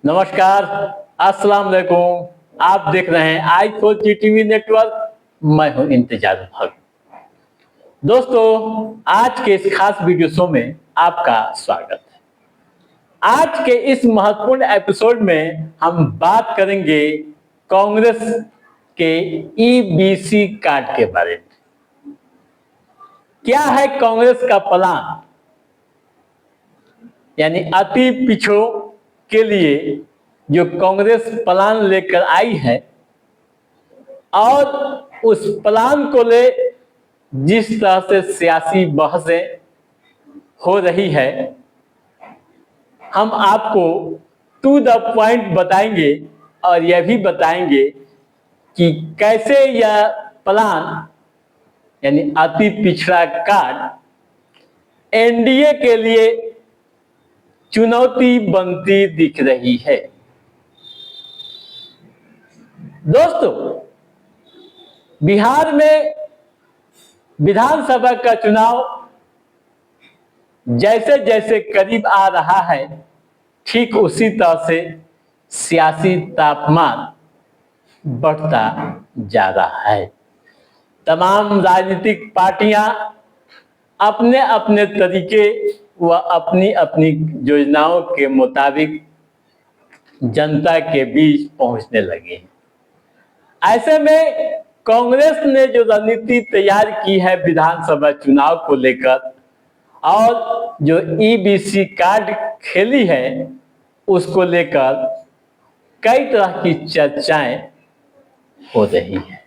नमस्कार, अस्सलाम वालेकुम। आप देख रहे हैं i4G टीवी नेटवर्क। मैं हूं इंतजार भगत। दोस्तों, आज के इस खास वीडियो शो में आपका स्वागत है। आज के इस महत्वपूर्ण एपिसोड में हम बात करेंगे कांग्रेस के ईबीसी कार्ड के बारे में। क्या है कांग्रेस का प्लान, यानी अति पिछड़ों के लिए जो कांग्रेस प्लान लेकर आई है, और उस प्लान को ले जिस तरह से सियासी बहसें हो रही है, हम आपको टू द पॉइंट बताएंगे और यह भी बताएंगे कि कैसे यह प्लान यानी अति पिछड़ा कार्ड एनडीए के लिए चुनौती बनती दिख रही है। दोस्तों, बिहार में विधानसभा का चुनाव जैसे जैसे करीब आ रहा है, ठीक उसी तरह से सियासी तापमान बढ़ता जा रहा है। तमाम राजनीतिक पार्टियां अपने अपने तरीके व अपनी अपनी योजनाओं के मुताबिक जनता के बीच पहुंचने लगे हैं। ऐसे में कांग्रेस ने जो रणनीति तैयार की है विधानसभा चुनाव को लेकर, और जो ईबीसी कार्ड खेली है उसको लेकर कई तरह की चर्चाएं हो रही हैं।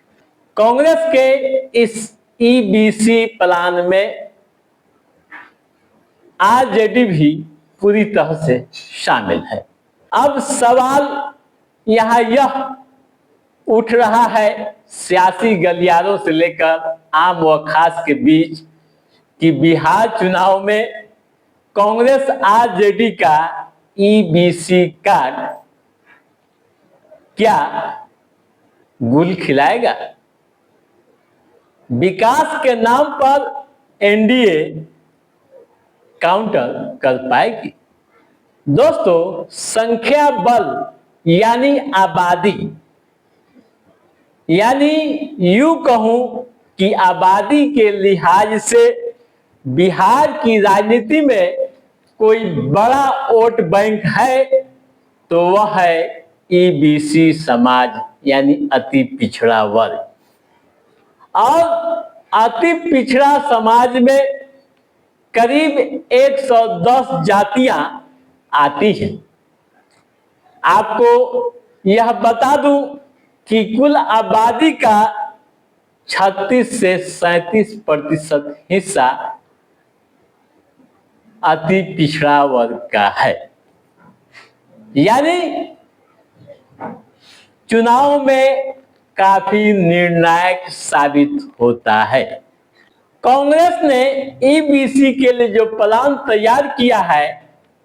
कांग्रेस के इस ईबीसी प्लान में आरजेडी भी पूरी तरह से शामिल है। अब सवाल यहां यह उठ रहा है सियासी गलियारों से लेकर आम व खास के बीच कि बिहार चुनाव में कांग्रेस आरजेडी का ईबीसी कार्ड क्या गुल खिलाएगा? विकास के नाम पर एनडीए काउंटर कर पाएगी? दोस्तों, संख्या बल यानी आबादी, यानी यूं कहूं कि आबादी के लिहाज से बिहार की राजनीति में कोई बड़ा वोट बैंक है तो वह है ईबीसी समाज, यानी अति पिछड़ा वर्ग। और अति पिछड़ा समाज में करीब 110 जातियां आती हैं। आपको यह बता दूं कि कुल आबादी का 36 से 37% हिस्सा अति पिछड़ा वर्ग का है। यानी चुनाव में काफी निर्णायक साबित होता है। कांग्रेस ने ईबीसी के लिए जो प्लान तैयार किया है,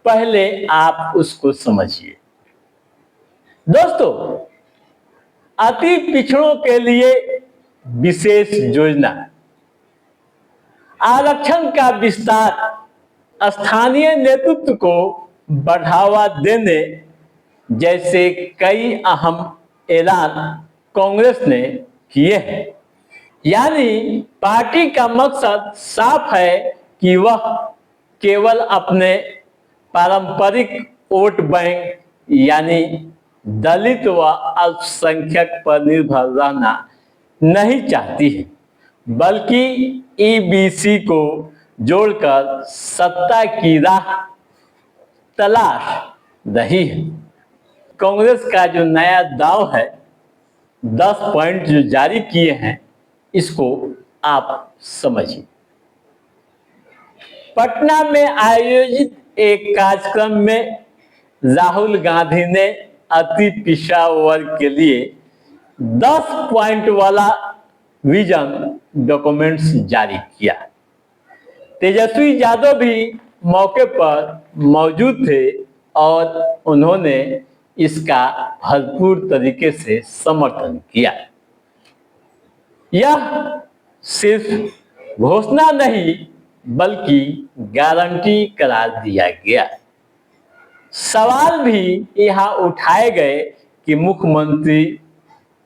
पहले आप उसको समझिए। दोस्तों, अति पिछड़ों के लिए विशेष योजना, आरक्षण का विस्तार, स्थानीय नेतृत्व को बढ़ावा देने जैसे कई अहम ऐलान कांग्रेस ने किए हैं। यानी पार्टी का मकसद साफ है कि वह केवल अपने पारंपरिक वोट बैंक यानी दलित व अल्पसंख्यक पर निर्भर रहना नहीं चाहती है, बल्कि ईबीसी को जोड़कर सत्ता की राह तलाश रही है। कांग्रेस का जो नया दांव है, 10 पॉइंट जो जारी किए हैं, इसको आप समझिए। पटना में आयोजित एक कार्यक्रम में राहुल गांधी ने अति पिछड़ा वर्ग के लिए 10 पॉइंट वाला विजन डॉक्यूमेंट्स जारी किया। तेजस्वी यादव भी मौके पर मौजूद थे और उन्होंने इसका भरपूर तरीके से समर्थन किया। यह सिर्फ घोषणा नहीं बल्कि गारंटी करार दिया गया। सवाल भी यहाँ उठाए गए कि मुख्यमंत्री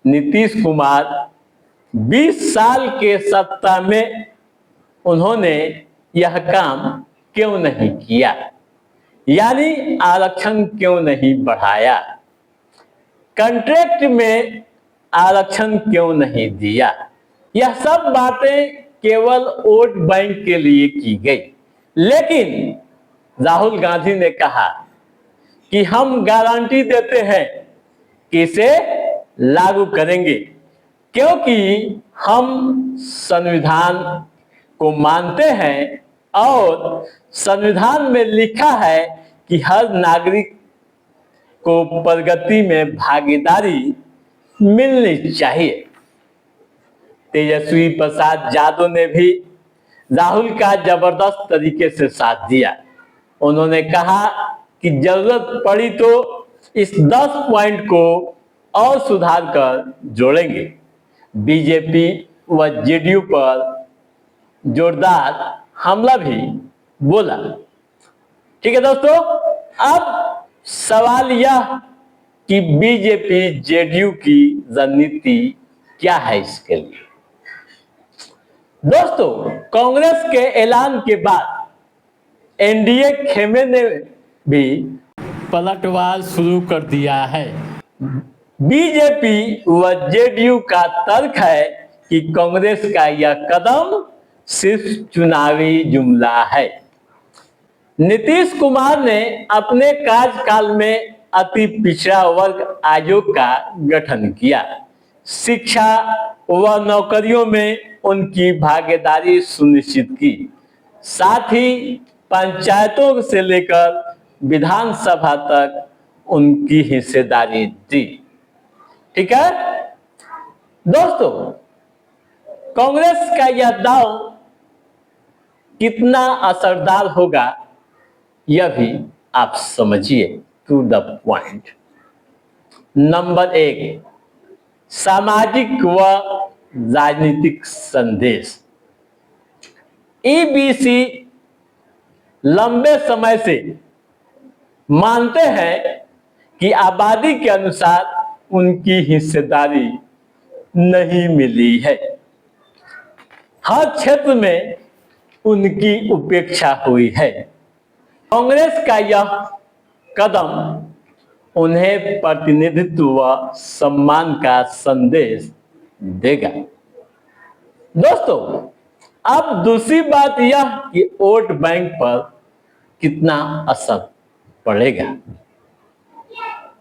नीतीश कुमार 20 साल के सत्ता में उन्होंने यह काम क्यों नहीं किया, यानी आरक्षण क्यों नहीं बढ़ाया, कॉन्ट्रैक्ट में आरक्षण क्यों नहीं दिया। यह सब बातें केवल वोट बैंक के लिए की गई। लेकिन राहुल गांधी ने कहा कि हम गारंटी देते हैं कि इसे लागू करेंगे, क्योंकि हम संविधान को मानते हैं और संविधान में लिखा है कि हर नागरिक को प्रगति में भागीदारी मिलनी चाहिए। तेजस्वी प्रसाद यादव ने भी राहुल का जबरदस्त तरीके से साथ दिया। उन्होंने कहा कि जरूरत पड़ी तो इस 10 पॉइंट को और सुधार कर जोड़ेंगे। बीजेपी व जेडीयू पर जोरदार हमला भी बोला। ठीक है दोस्तों, अब सवाल यह कि बीजेपी जेडीयू की रणनीति क्या है इसके लिए। दोस्तों, कांग्रेस के ऐलान के बाद एनडीए खेमे ने भी पलटवार शुरू कर दिया है। बीजेपी व जेडीयू का तर्क है कि कांग्रेस का यह कदम सिर्फ चुनावी जुमला है। नीतीश कुमार ने अपने कार्यकाल में अति पिछड़ा वर्ग आयोग का गठन किया, शिक्षा व नौकरियों में उनकी भागीदारी सुनिश्चित की, साथ ही पंचायतों से लेकर विधानसभा तक उनकी हिस्सेदारी दी। ठीक है दोस्तों, कांग्रेस का यह दाव कितना असरदार होगा यह भी आप समझिए। To the point. नंबर 1, सामाजिक व राजनीतिक संदेश। ईबीसी लंबे समय से मानते हैं कि आबादी के अनुसार उनकी हिस्सेदारी नहीं मिली है। हर क्षेत्र में उनकी उपेक्षा हुई है। कांग्रेस का यह कदम उन्हें प्रतिनिधित्व व सम्मान का संदेश देगा। दोस्तों, अब दूसरी बात यह कि वोट बैंक पर कितना असर पड़ेगा।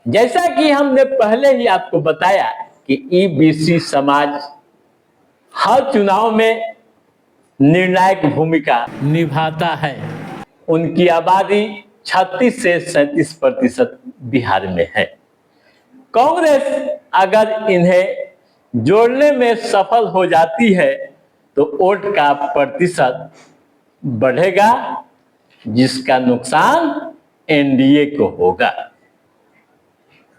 जैसा कि हमने पहले ही आपको बताया कि ईबीसी समाज हर चुनाव में निर्णायक भूमिका निभाता है। उनकी आबादी 36 से 37% बिहार में है। कांग्रेस अगर इन्हें जोड़ने में सफल हो जाती है तो वोट का प्रतिशत बढ़ेगा, जिसका नुकसान एनडीए को होगा।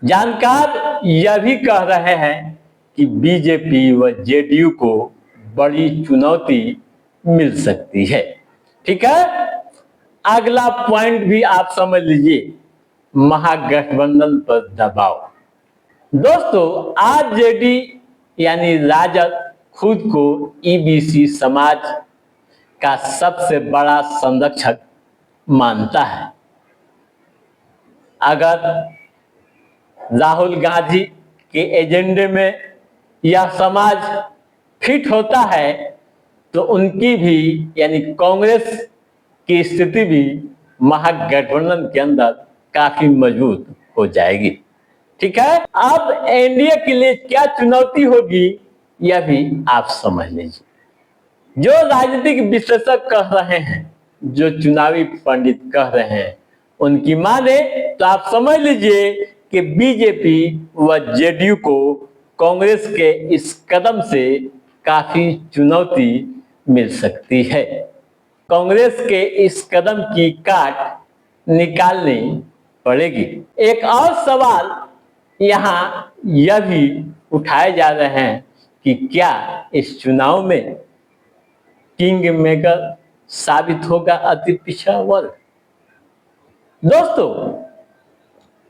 जानकार यह भी कह रहे हैं कि बीजेपी व जेडीयू को बड़ी चुनौती मिल सकती है। ठीक है, अगला पॉइंट भी आप समझ लीजिए, महागठबंधन पर दबाव। दोस्तों, आरजेडी यानी राजद खुद को ईबीसी समाज का सबसे बड़ा संरक्षक मानता है। अगर राहुल गांधी के एजेंडे में यह समाज फिट होता है तो उनकी भी यानी कांग्रेस की स्थिति भी महागठबंधन के अंदर काफी मजबूत हो जाएगी। ठीक है, अब एनडीए के लिए क्या चुनौती होगी यह भी आप समझ लीजिए। जो राजनीतिक विश्लेषक कह रहे हैं, जो चुनावी पंडित कह रहे हैं, उनकी माने तो आप समझ लीजिए कि बीजेपी व जेडीयू को कांग्रेस के इस कदम से काफी चुनौती मिल सकती है। कांग्रेस के इस कदम की काट निकालनी पड़ेगी। एक और सवाल यहाँ यह भी उठाए जा रहे हैं कि क्या इस चुनाव में किंग मेकर साबित होगा अति पिछड़ा वर्ग। दोस्तों,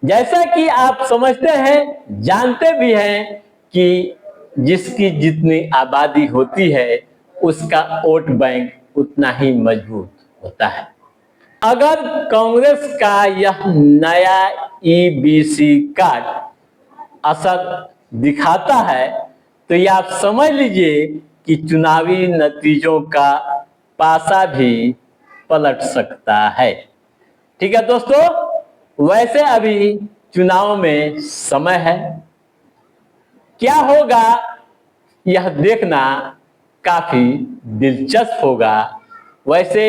जैसा कि आप समझते हैं, जानते भी हैं कि जिसकी जितनी आबादी होती है उसका वोट बैंक उतना ही मजबूत होता है। अगर कांग्रेस का यह नया ईबीसी कार्ड असर दिखाता है तो ये आप समझ लीजिए कि चुनावी नतीजों का पासा भी पलट सकता है। ठीक है दोस्तों, वैसे अभी चुनाव में समय है, क्या होगा यह देखना काफी दिलचस्प होगा। वैसे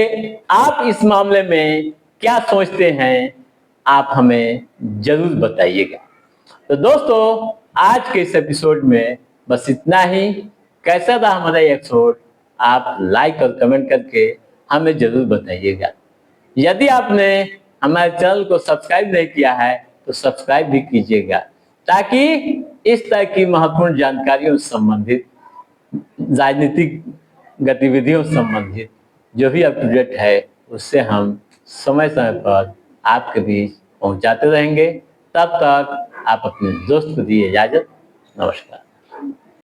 आप इस मामले में क्या सोचते हैं, आप हमें जरूर बताइएगा। तो दोस्तों, आज के इस एपिसोड में बस इतना ही। कैसा था हमारा एपिसोड, आप लाइक और कमेंट करके हमें जरूर बताइएगा। यदि आपने हमारे चैनल को सब्सक्राइब नहीं किया है तो सब्सक्राइब भी कीजिएगा, ताकि इस तरह की महत्वपूर्ण जानकारियों से संबंधित, राजनीतिक गतिविधियों से संबंधित जो भी अपडेट है उससे हम समय समय पर आपके बीच पहुंचाते रहेंगे। तब तक आप अपने दोस्त को दिए इजाजत। नमस्कार।